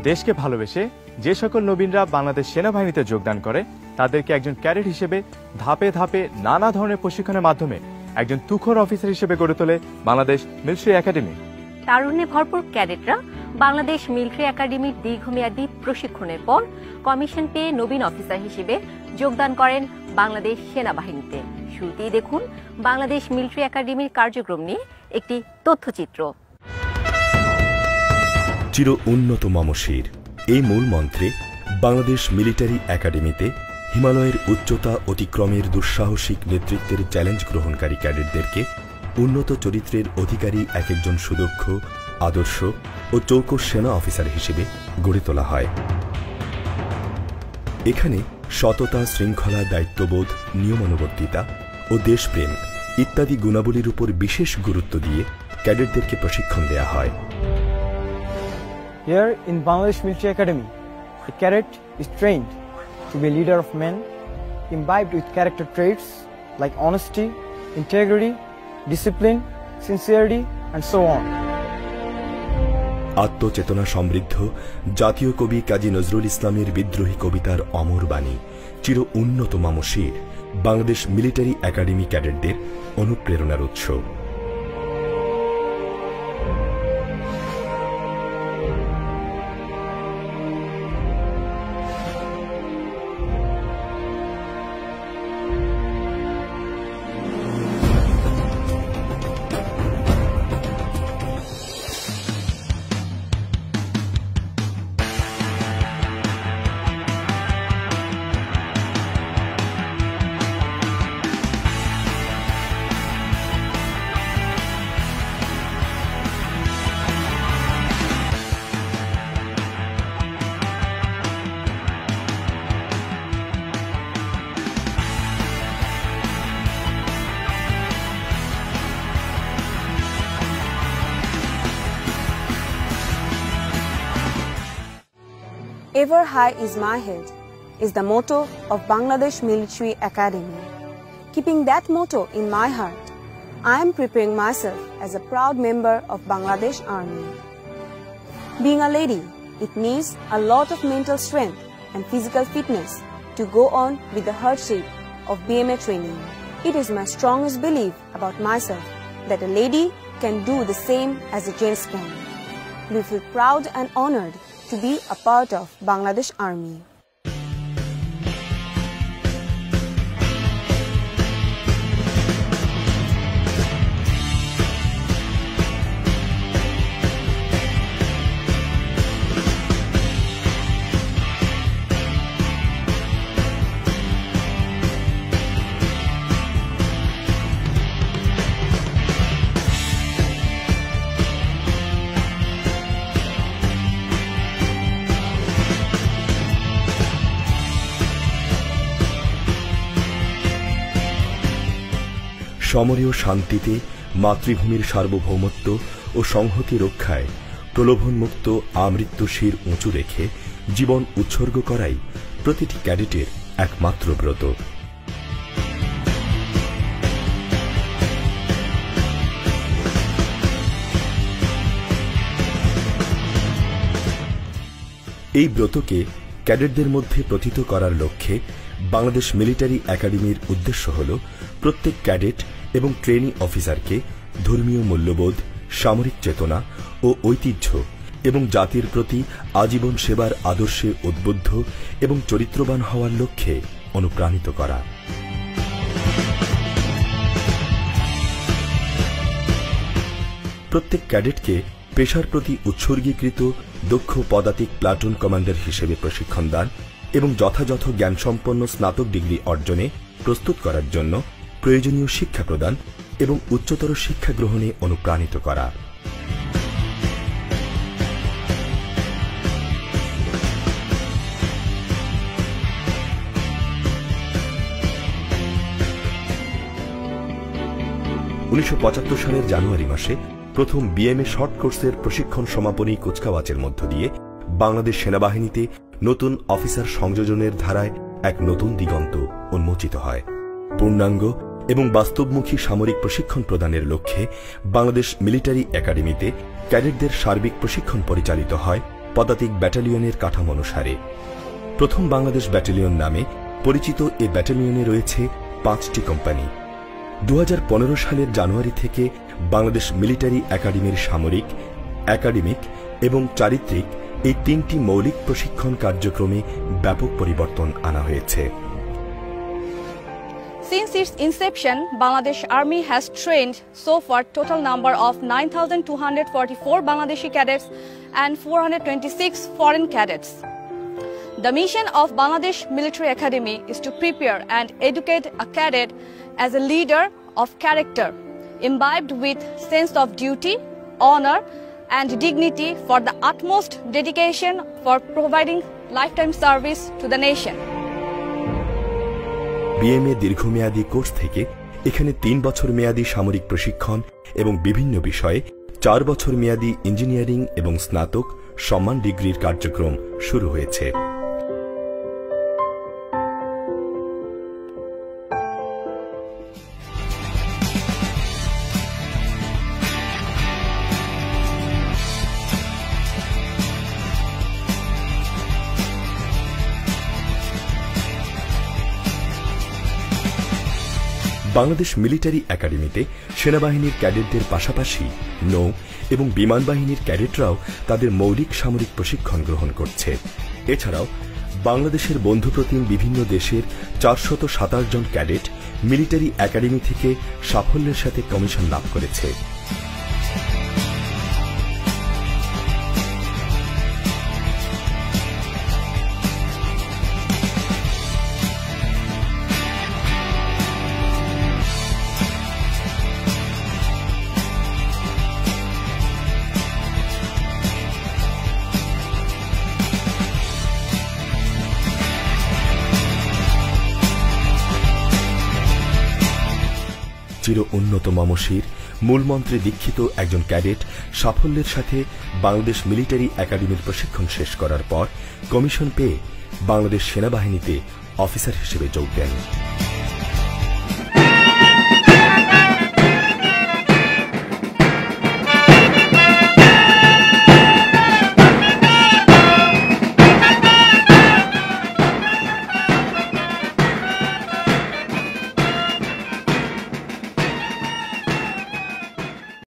দেশকে ভালোবেসে যে সকল নবীনরা বাংলাদেশ সেনাবাহিনীতে যোগদান করে তাদেরকে একজন ক্যাডেট হিসেবে ধাপে ধাপে নানা ধরনের প্রশিক্ষণের মাধ্যমে একজন তুখোর অফিসার হিসেবে গড়ে তোলে বাংলাদেশ মিলিটারি একাডেমি। তারুণ্যে ভরপুর ক্যাডেটরা বাংলাদেশ মিলিটারি একাডেমির দীর্ঘমেয়াদী প্রশিক্ষণের পর কমিশন পেয়ে নবীন অফিসার হিসেবে যোগদান করেন বাংলাদেশ সেনাবাহিনীতে। শুরুতেই দেখুন বাংলাদেশ মিলিটারি একাডেমির কার্যক্রম নিয়ে একটি তথ্যচিত্র। চির উন্নত মমশির এই মূল মন্ত্রে বাংলাদেশ মিলিটারি একাডেমিতে হিমালয়ের উচ্চতা অতিক্রমের দুঃসাহসিক নেতৃত্বের চ্যালেঞ্জ গ্রহণকারী ক্যাডেটদেরকে উন্নত চরিত্রের অধিকারী এক একজন সুদক্ষ, আদর্শ ও চৌকস সেনা অফিসার হিসেবে গড়ে তোলা হয়। এখানে সততা, শৃঙ্খলা, দায়িত্ববোধ, নিয়মানুবর্তিতা ও দেশপ্রেম ইত্যাদি গুণাবলীর উপর বিশেষ গুরুত্ব দিয়ে ক্যাডেটদেরকে প্রশিক্ষণ দেয়া হয়। Here in Bangladesh Military Academy, a cadet is trained to be a leader of men, imbibed with character traits like honesty, integrity, discipline, sincerity, and so on. আত্মচেতনা সমৃদ্ধ জাতীয় কবি কাজী নজরুল ইসলামের বিদ্রোহী কবিতার অমর বাণী চির উন্নত মমশির বাংলাদেশ মিলিটারি একাডেমি ক্যাডেটদের অনুপ্রেরণার উৎস। Ever high is my head is the motto of Bangladesh Military Academy. Keeping that motto in my heart, I am preparing myself as a proud member of Bangladesh Army. Being a lady, it needs a lot of mental strength and physical fitness to go on with the hardship of BMA training. It is my strongest belief about myself that a lady can do the same as a gents can. We feel proud and honored to be a part of Bangladesh Army. সমরীয় শান্তিতে মাতৃভূমির সার্বভৌমত্ব ও সংহতি রক্ষায় প্রলোভনমুক্ত আমৃত্যু শির উঁচু রেখে জীবন উৎসর্গ করাই প্রতিটি ক্যাডেটের একমাত্র ব্রত। এই ব্রতকে ক্যাডেটদের মধ্যে প্রথিত করার লক্ষ্যে বাংলাদেশ মিলিটারি একাডেমির উদ্দেশ্য হল প্রত্যেক ক্যাডেট এবং ট্রেনি অফিসারকে ধর্মীয় মূল্যবোধ, সামরিক চেতনা ও ঐতিহ্য এবং জাতির প্রতি আজীবন সেবার আদর্শে উদ্বুদ্ধ এবং চরিত্রবান হওয়ার লক্ষ্যে অনুপ্রাণিত করা। প্রত্যেক ক্যাডেটকে পেশার প্রতি উৎসর্গীকৃত দক্ষ পদাতিক প্লাটুন কমান্ডার হিসেবে প্রশিক্ষণ দান এবং যথাযথ জ্ঞানসম্পন্ন স্নাতক ডিগ্রি অর্জনে প্রস্তুত করার জন্য প্রয়োজনীয় শিক্ষা প্রদান এবং উচ্চতর শিক্ষা গ্রহণে অনুপ্রাণিত করা। সালের জানুয়ারি মাসে প্রথম বিএমএ শর্ট কোর্সের প্রশিক্ষণ সমাপনী কুচকাওয়াজের মধ্য দিয়ে বাংলাদেশ সেনাবাহিনীতে নতুন অফিসার সংযোজনের ধারায় এক নতুন দিগন্ত উন্মোচিত হয়। পূর্ণাঙ্গ এবং বাস্তবমুখী সামরিক প্রশিক্ষণ প্রদানের লক্ষ্যে বাংলাদেশ মিলিটারি একাডেমিতে ক্যাডেটদের সার্বিক প্রশিক্ষণ পরিচালিত হয় পদাতিক ব্যাটালিয়নের কাঠামো অনুসারে। প্রথম বাংলাদেশ ব্যাটালিয়ন নামে পরিচিত এ ব্যাটালিয়নে রয়েছে 5টি কোম্পানি। 2015 সালের জানুয়ারি থেকে বাংলাদেশ মিলিটারি একাডেমির সামরিক, একাডেমিক এবং চারিত্রিক এই 3টি মৌলিক প্রশিক্ষণ কার্যক্রমে ব্যাপক পরিবর্তন আনা হয়েছে। Since its inception, Bangladesh Army has trained so far total number of 9,244 Bangladeshi cadets and 426 foreign cadets. The mission of Bangladesh Military Academy is to prepare and educate a cadet as a leader of character, imbibed with sense of duty, honor, and dignity for the utmost dedication for providing lifetime service to the nation. BMA দীর্ঘমেয়াদী course থেকে এখানে 3 বছর মেয়াদী সামরিক প্রশিক্ষণ এবং বিভিন্ন বিষয়ে 4 বছর মেয়াদী ইঞ্জিনিয়ারিং এবং স্নাতক সম্মান ডিগ্রির কার্যক্রম শুরু হয়েছে। বাংলাদেশ মিলিটারি একাডেমিতে সেনাবাহিনীর ক্যাডেটদের পাশাপাশি নৌ এবং বিমান বাহিনীর ক্যাডেটরাও তাদের মৌলিক সামরিক প্রশিক্ষণ গ্রহণ করছে। এছাড়াও বাংলাদেশের বন্ধুপ্রতিম বিভিন্ন দেশের 427 জন ক্যাডেট মিলিটারি একাডেমি থেকে সাফল্যের সাথে কমিশন লাভ করেছে। চির উন্নত মমশির মূলমন্ত্রে দীক্ষিত একজন ক্যাডেট সাফল্যের সাথে বাংলাদেশ মিলিটারি একাডেমির প্রশিক্ষণ শেষ করার পর কমিশন পেয়ে বাংলাদেশ সেনাবাহিনীতে অফিসার হিসেবে যোগ দেন।